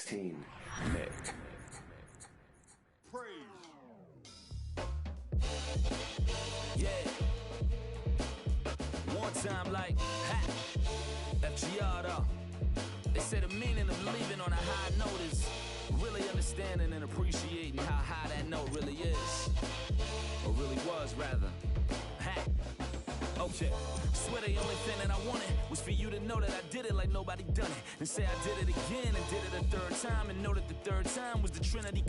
16. Nick. Praise. Yeah. One time like, ha, FGR though. They say the meaning of leaving on a high note is really understanding and appreciating how high that note really is. Or really was, rather. Ha. Okay. Swear the only thing that I wanted was for you to know that I did it like nobody done it. And say I did it again and did it a third time. And know that the third time was the Trinity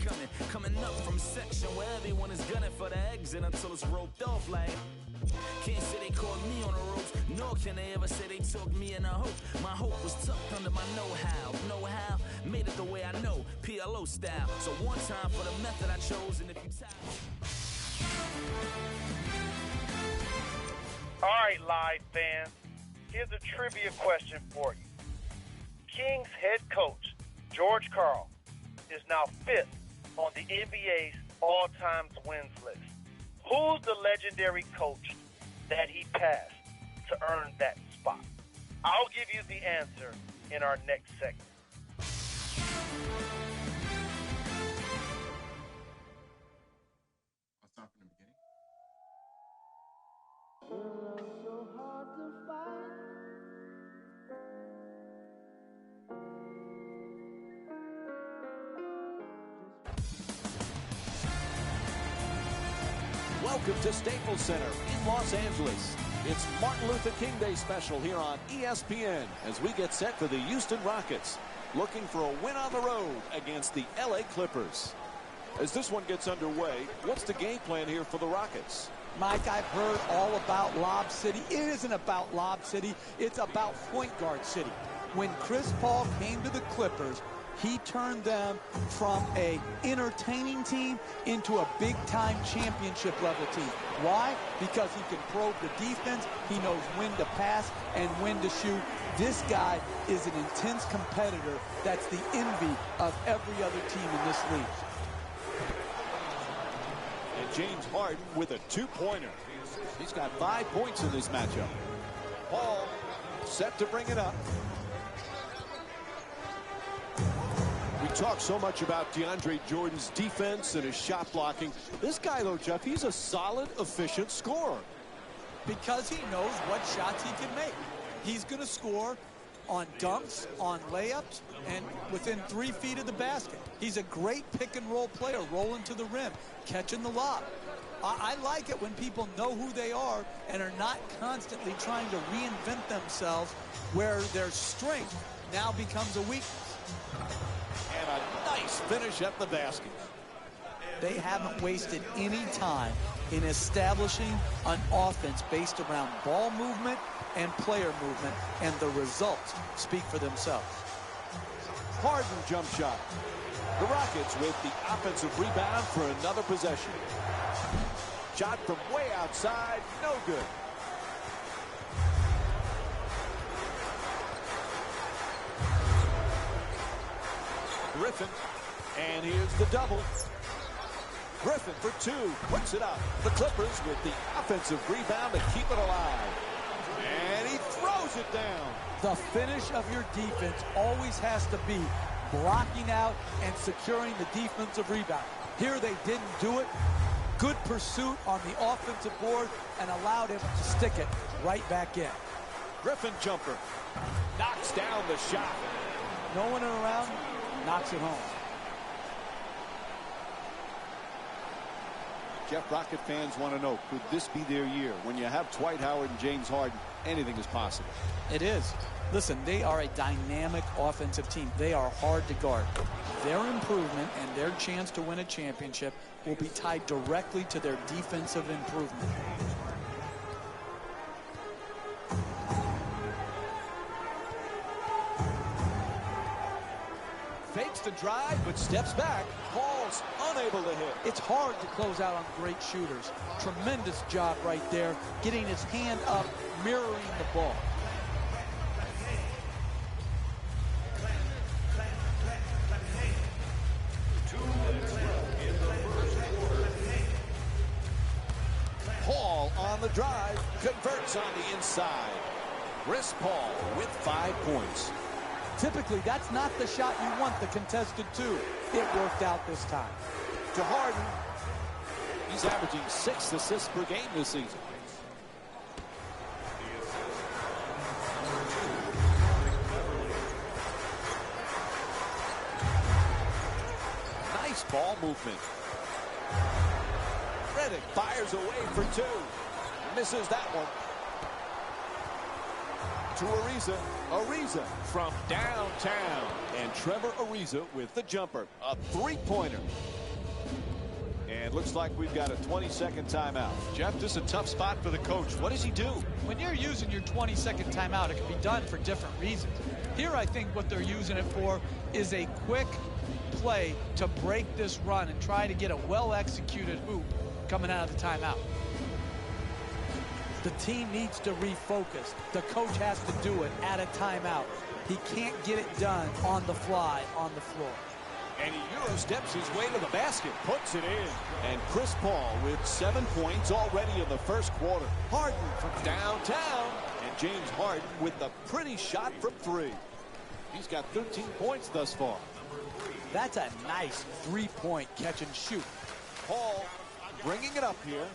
coming up from a section where everyone is gunning for the exit until it's roped off like. Can't say they caught me on the ropes, nor can they ever say they took me in a hope. My hope was tucked under my know-how. Know-how made it the way I know, PLO style. So one time for the method I chose, and if you tired. All right, live fans, here's a trivia question for you. Kings head coach George Karl is now 5th on the NBA's all-time wins list. Who's the legendary coach that he passed to earn that spot? I'll give you the answer in our next segment. I'll start from the beginning. So hard to find. Welcome to Staples Center in Los Angeles. It's Martin Luther King Day special here on ESPN as we get set for the Houston Rockets, looking for a win on the road against the LA Clippers. As this one gets underway, what's the game plan here for the Rockets? Mike, I've heard all about Lob City. It isn't about Lob City. It's about Point Guard City. When Chris Paul came to the Clippers, he turned them from a entertaining team into a big-time championship-level team. Why? Because he can probe the defense, he knows when to pass and when to shoot. This guy is an intense competitor that's the envy of every other team in this league. And James Harden with a two-pointer. He's got 5 points in this matchup. Paul set to bring it up. We talk so much about DeAndre Jordan's defense and his shot blocking. This guy, though, Jeff, he's a solid, efficient scorer. Because he knows what shots he can make. He's going to score on dunks, on layups, and within 3 feet of the basket. He's a great pick-and-roll player, rolling to the rim, catching the lob. I like it when people know who they are and are not constantly trying to reinvent themselves where their strength now becomes a weakness. And a nice finish at the basket. They haven't wasted any time in establishing an offense based around ball movement and player movement, and the results speak for themselves. Harden jump shot. The Rockets with the offensive rebound for another possession. Shot from way outside, no good. Griffin, and here's the double. Griffin for 2, puts it up. The Clippers with the offensive rebound to keep it alive. And he throws it down. The finish of your defense always has to be blocking out and securing the defensive rebound. Here they didn't do it. Good pursuit on the offensive board and allowed him to stick it right back in. Griffin jumper. Knocks down the shot. No one around, knocks it home. Jeff, Rocket fans want to know, could this be their year? When you have Dwight Howard and James Harden, anything is possible. It is. Listen, they are a dynamic offensive team. They are hard to guard. Their improvement and their chance to win a championship will be tied directly to their defensive improvement. Fakes the drive, but steps back. Paul's unable to hit. It's hard to close out on great shooters. Tremendous job right there, getting his hand up, mirroring the ball. Paul on the drive, converts on the inside. Chris Paul with 5 points. Typically, that's not the shot you want the contested to. It worked out this time. To Harden. He's averaging 6 assists per game this season. Nice ball movement. Redick fires away for 2. Misses that one. To Ariza. Ariza from downtown. And Trevor Ariza with the jumper. A 3-pointer. And looks like we've got a 20-second timeout. Jeff, this is a tough spot for the coach. What does he do? When you're using your 20-second timeout, it can be done for different reasons. Here, I think what they're using it for is a quick play to break this run and try to get a well-executed hoop coming out of the timeout. The team needs to refocus. The coach has to do it at a timeout. He can't get it done on the fly on the floor. And he Euro steps his way to the basket, puts it in. And Chris Paul with 7 points already in the first quarter. Harden from downtown. And James Harden with a pretty shot from 3. He's got 13 points thus far. That's a nice 3-point catch and shoot. Paul bringing it up here.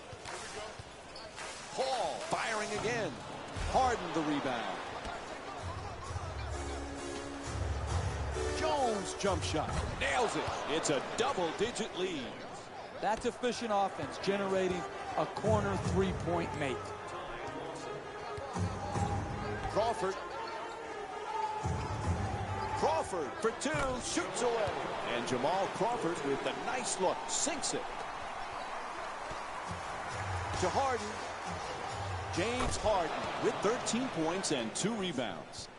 Paul firing again. Harden the rebound. Jones jump shot. Nails it. It's a double-digit lead. That's efficient offense, generating a corner 3-point make. Crawford. Crawford for 2. Shoots away. And Jamal Crawford with a nice look. Sinks it. To Harden. James Harden with 13 points and 2 rebounds.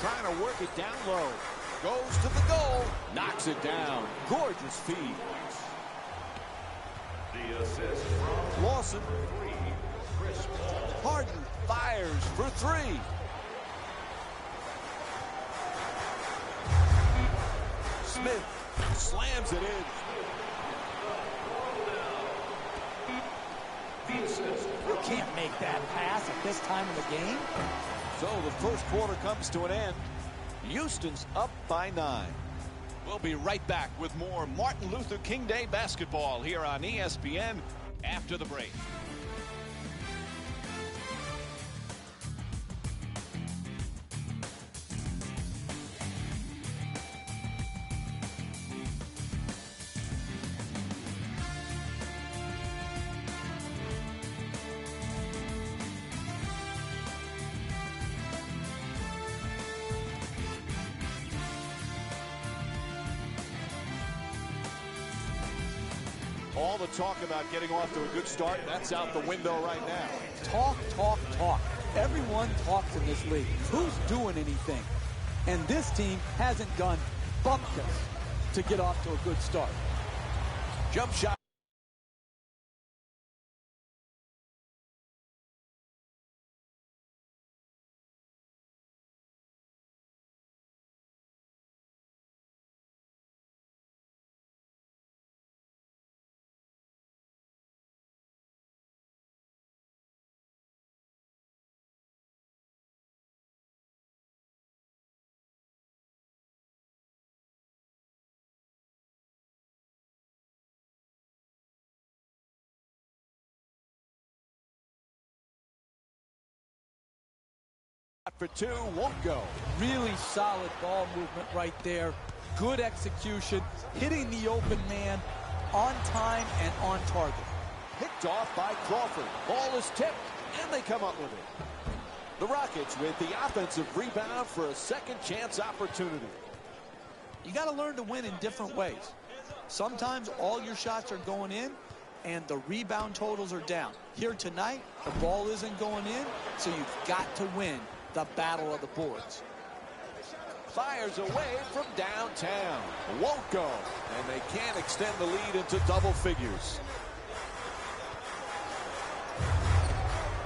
Trying to work it down low. Goes to the goal. Knocks it down. Gorgeous feed. The assist from Lawson. Harden fires for 3. Smith slams it in. You can't make that pass at this time of the game. So the first quarter comes to an end. Houston's up by 9. We'll be right back with more Martin Luther King Day basketball here on ESPN after the break. All the talk about getting off to a good start, that's out the window right now. Talk, talk, talk. Everyone talks in this league. Who's doing anything? And this team hasn't done bumpkus to get off to a good start. Jump shot. For 2, won't go. Really solid ball movement right there. Good execution. Hitting the open man on time and on target. Picked off by Crawford. Ball is tipped, and they come up with it. The Rockets with the offensive rebound for a second chance opportunity. You got to learn to win in different ways. Sometimes all your shots are going in, and the rebound totals are down. Here tonight, the ball isn't going in, so you've got to win the battle of the boards. Fires away from downtown. Won't go. And they can't extend the lead into double figures.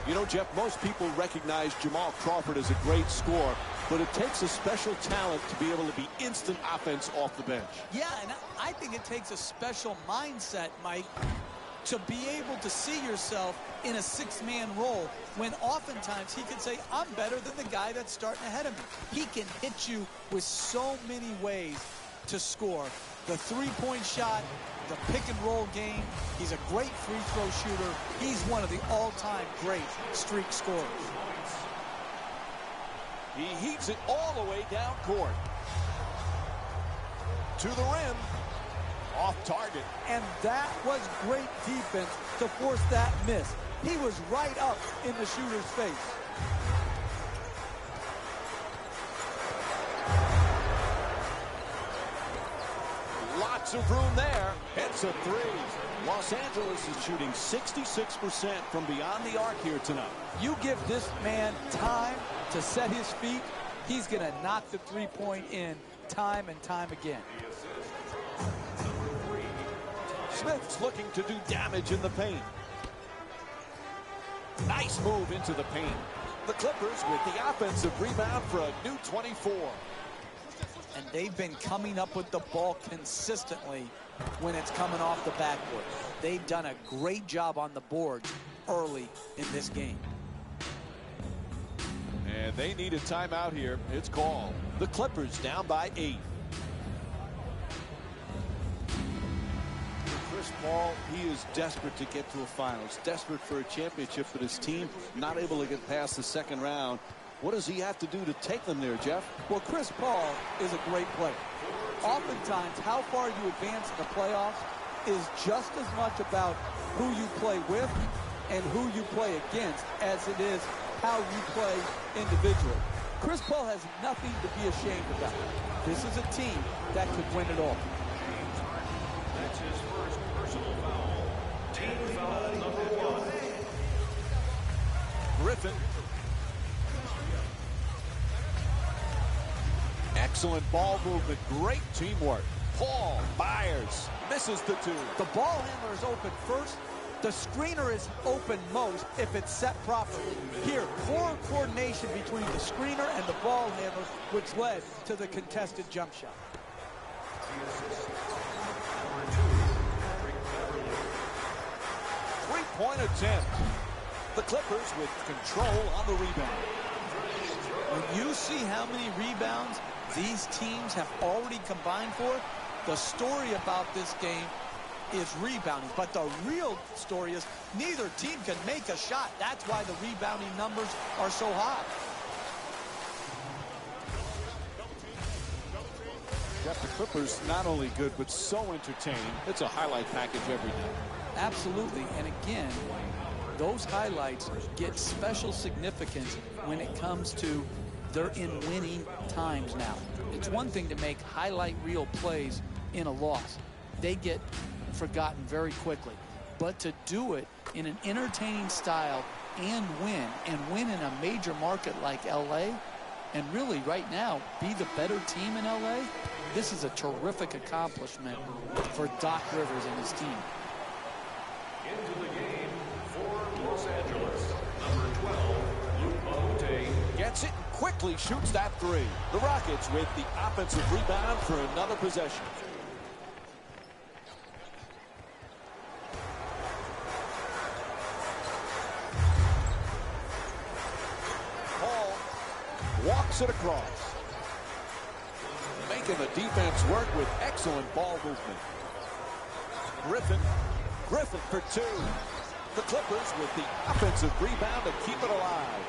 You know, Jeff, most people recognize Jamal Crawford as a great scorer, but it takes a special talent to be able to be instant offense off the bench. Yeah, and I think it takes a special mindset, Mike, to be able to see yourself in a six-man role when oftentimes he can say, I'm better than the guy that's starting ahead of me. He can hit you with so many ways to score. The three-point shot, the pick-and-roll game. He's a great free throw shooter. He's one of the all-time great streak scorers. He heats it all the way down court. To the rim. Off target. And that was great defense to force that miss. He was right up in the shooter's face. Lots of room there. Hits a three. Los Angeles is shooting 66% from beyond the arc here tonight. You give this man time to set his feet, he's going to knock the three-point in time and time again. Smith's looking to do damage in the paint. Nice move into the paint. The Clippers with the offensive rebound for a new 24. And they've been coming up with the ball consistently when it's coming off the backboard. They've done a great job on the board early in this game. And they need a timeout here. It's called. The Clippers down by 8. Chris Paul, he is desperate to get to a finals, desperate for a championship, but his team not able to get past the second round. What does he have to do to take them there, Jeff? Well, Chris Paul is a great player. Oftentimes, how far you advance in the playoffs is just as much about who you play with and who you play against as it is how you play individually. Chris Paul has nothing to be ashamed about. This is a team that could win it all. That's his first personal foul. Team foul number 1. Griffin. Excellent ball movement. Great teamwork. Paul fires. Misses the two. The ball handler is open first. The screener is open most if it's set properly. Here, poor coordination between the screener and the ball handler, which led to the contested jump shot. Three-point attempt. The Clippers with control on the rebound. When you see how many rebounds these teams have already combined for, the story about this game is rebounding. But the real story is neither team can make a shot. That's why the rebounding numbers are so high. Jeff, the Clippers not only good, but so entertaining. It's a highlight package every night. Absolutely. And again, those highlights get special significance when it comes to they're in winning times now. It's one thing to make highlight reel plays in a loss. They get forgotten very quickly. But to do it in an entertaining style and win in a major market like LA, and really right now be the better team in LA, this is a terrific accomplishment for Doc Rivers and his team. Into the game for Los Angeles, number 12, Luke Monte. Gets it and quickly shoots that three. The Rockets with the offensive rebound for another possession. Paul walks it across. Making the defense work with excellent ball movement. Griffin for two. The Clippers with the offensive rebound to keep it alive.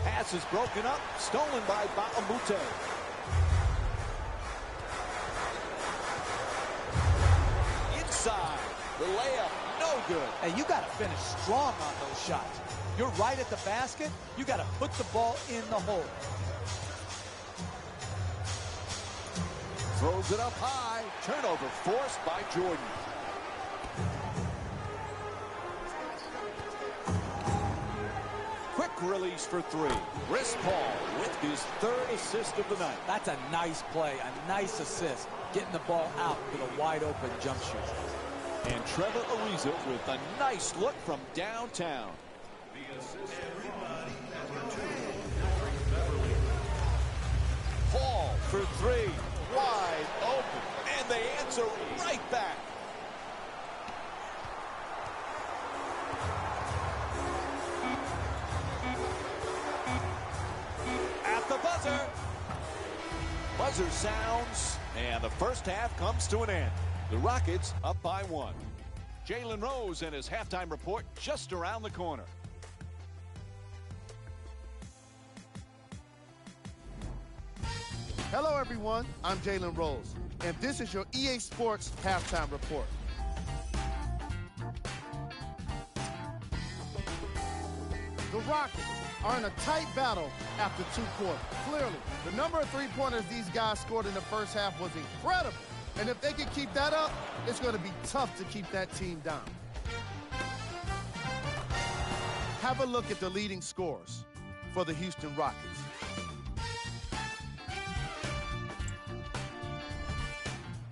Pass is broken up, stolen by Baamute. Inside, the layup, no good. Hey, you got to finish strong on those shots. You're right at the basket. You got to put the ball in the hole. Throws it up high. Turnover forced by Jordan. Quick release for three. Chris Paul with his third assist of the night. That's a nice play, a nice assist. Getting the ball out with a wide open jump shoot. And Trevor Ariza with a nice look from downtown. buzzer. Buzzer sounds, and the first half comes to an end. The Rockets up by 1. Jalen Rose and his halftime report just around the corner. Hello, everyone. I'm Jalen Rose, and this is your EA Sports halftime report. The Rockets are in a tight battle after 2 quarters. Clearly, the number of three-pointers these guys scored in the first half was incredible. And if they can keep that up, it's going to be tough to keep that team down. Have a look at the leading scorers for the Houston Rockets.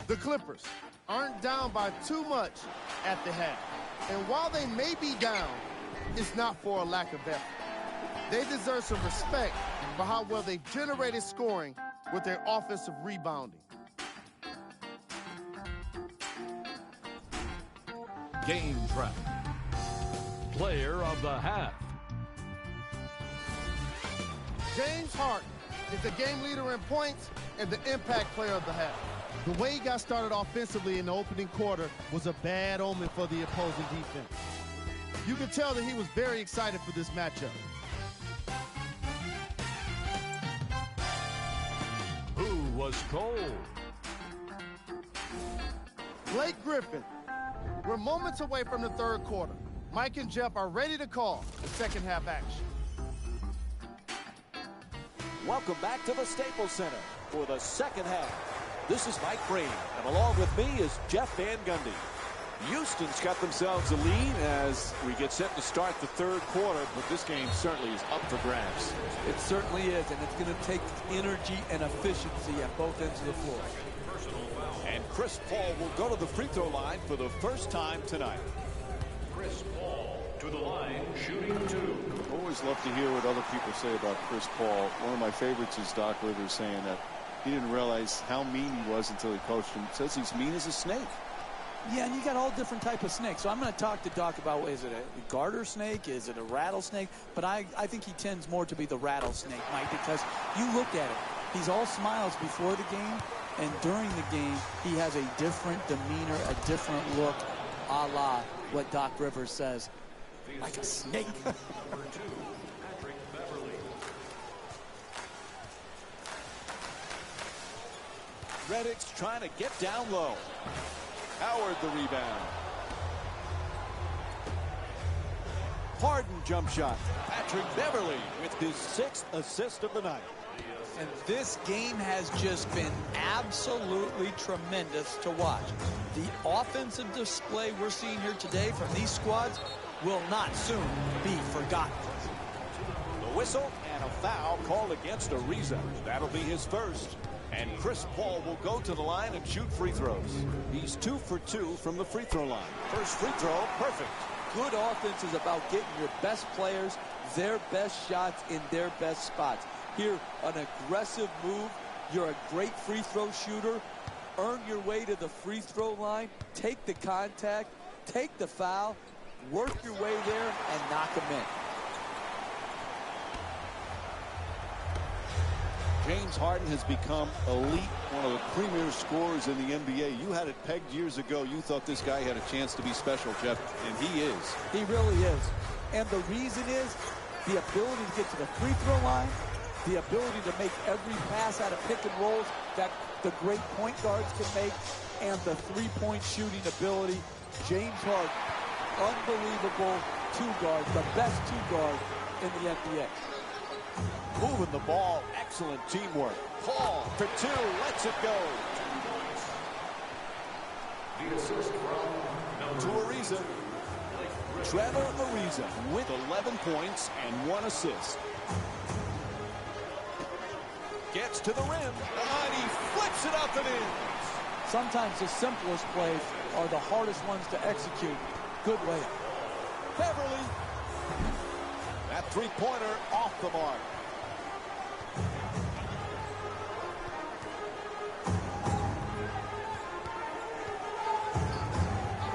The Clippers aren't down by too much at the half. And while they may be down, it's not for a lack of effort. They deserve some respect for how well they generated scoring with their offensive rebounding. Game track. Player of the half. James Harden is the game leader in points and the impact player of the half. The way he got started offensively in the opening quarter was a bad omen for the opposing defense. You could tell that he was very excited for this matchup. Who was cold? Blake Griffin. We're moments away from the third quarter. Mike and Jeff are ready to call the second half action. Welcome back to the Staples Center for the second half. This is Mike Breen, and along with me is Jeff Van Gundy. Houston's got themselves a lead as we get set to start the third quarter, but this game certainly is up for grabs. It certainly is, and it's going to take energy and efficiency at both ends of the floor. And Chris Paul will go to the free throw line for the first time tonight. Chris Paul to the line, shooting 2. Always love to hear what other people say about Chris Paul. One of my favorites is Doc Rivers saying that he didn't realize how mean he was until he coached him. Says he's mean as a snake. Yeah, and you got all different type of snakes. So I'm going to talk to Doc about, is it a garter snake? Is it a rattlesnake? But I think he tends more to be the rattlesnake, Mike, because you look at it. He's all smiles before the game, and during the game, he has a different demeanor, a different look, a la what Doc Rivers says, like a snake. Number 2, Patrick Beverly. Reddick's trying to get down low. Howard the rebound. Harden jump shot. Patrick Beverly with his 6th assist of the night. And this game has just been absolutely tremendous to watch. The offensive display we're seeing here today from these squads will not soon be forgotten. The whistle and a foul called against Ariza. That'll be his first. And Chris Paul will go to the line and shoot free throws. He's 2 for 2 from the free throw line. First free throw, perfect. Good offense is about getting your best players their best shots in their best spots. Here, an aggressive move. You're a great free throw shooter. Earn your way to the free throw line. Take the contact. Take the foul. Work your way there and knock them in. James Harden has become elite, one of the premier scorers in the NBA. You had it pegged years ago. You thought this guy had a chance to be special, Jeff, and he is. He really is. And the reason is the ability to get to the free throw line, the ability to make every pass out of pick and rolls that the great point guards can make, and the three-point shooting ability. James Harden, unbelievable two-guard, the best two-guard in the NBA. Moving the ball, excellent teamwork. Paul for 2, lets it go. The assist from To Ariza. Trevor Ariza with 11 points and 1 assist. Gets to the rim, and he flips it up and in. Sometimes the simplest plays are the hardest ones to execute. Good layup. Beverly. That three-pointer off the mark.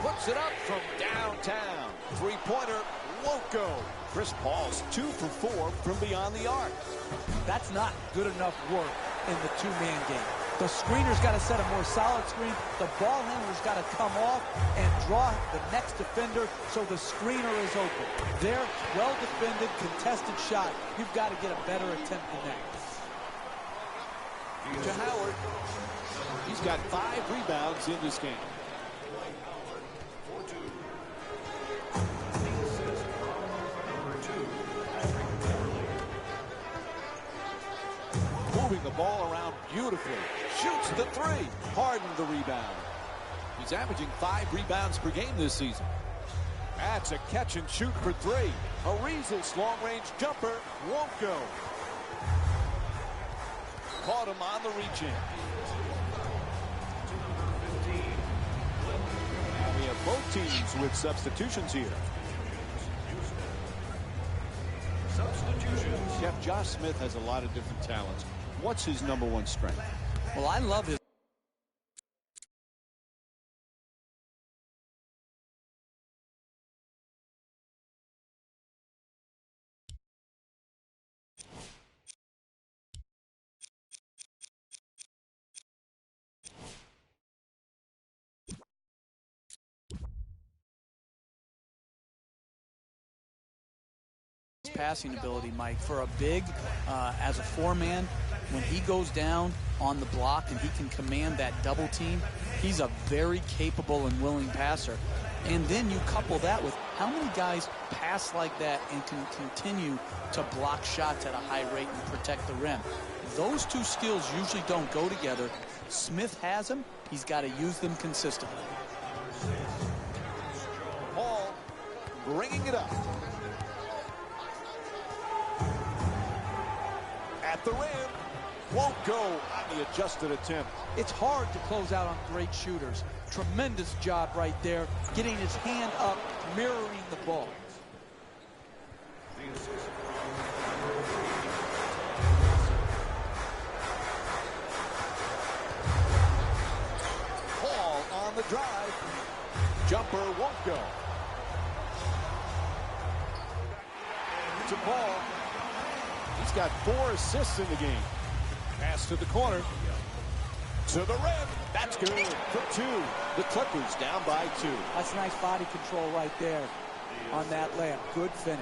Puts it up from downtown. Three-pointer won't go. Chris Paul's 2 for 4 from beyond the arc. That's not good enough work in the two-man game. The screener's got to set a more solid screen. The ball handler's got to come off and draw the next defender so the screener is open. There, well-defended, contested shot. You've got to get a better attempt than that. To Howard. He's got 5 rebounds in this game. Moving the ball around beautifully. Shoots the 3. Harden the rebound. He's averaging 5 rebounds per game this season. That's a catch and shoot for 3. Ariza's long-range jumper won't go. Caught him on the reach-in. We have both teams with substitutions here. Substitutions. Jeff, Josh Smith has a lot of different talents. What's his #1 strength? Well, I love his passing ability, Mike. For a big, as a 4-man, when he goes down on the block and he can command that double team, he's a very capable and willing passer. And then you couple that with how many guys pass like that and can continue to block shots at a high rate and protect the rim. Those two skills usually don't go together. Smith has them. He's got to use them consistently. Paul bringing it up. At the rim. Won't go on the adjusted attempt. It's hard to close out on great shooters. Tremendous job right there, getting his hand up, mirroring the ball. Paul on the drive. Jumper won't go. To Paul. He's got 4 assists in the game. Pass to the corner. To the rim. That's good for 2. The Clippers down by 2. That's nice body control right there on that layup. Good finish.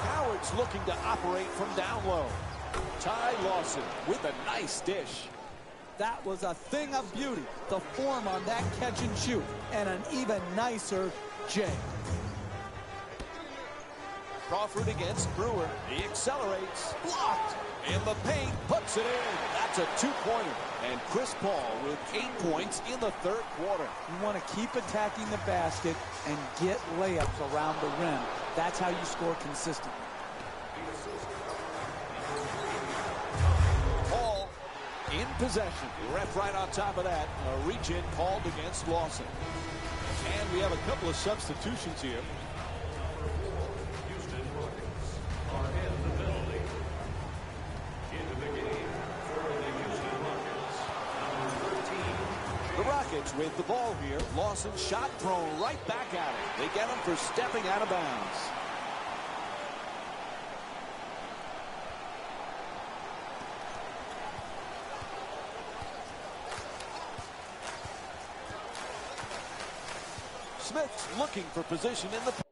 Howard's looking to operate from down low. Ty Lawson with a nice dish. That was a thing of beauty. The form on that catch and shoot. And an even nicer Jay. Crawford against Brewer. He accelerates. Blocked. In the paint. Puts it in. That's a 2-pointer. And Chris Paul with 8 points in the 3rd quarter. You want to keep attacking the basket and get layups around the rim. That's how you score consistently. Paul in possession. The ref right on top of that. A reach-in called against Lawson. And we have a couple of substitutions here. With the ball here, Lawson shot thrown right back at him. They get him for stepping out of bounds. Smith's looking for position in the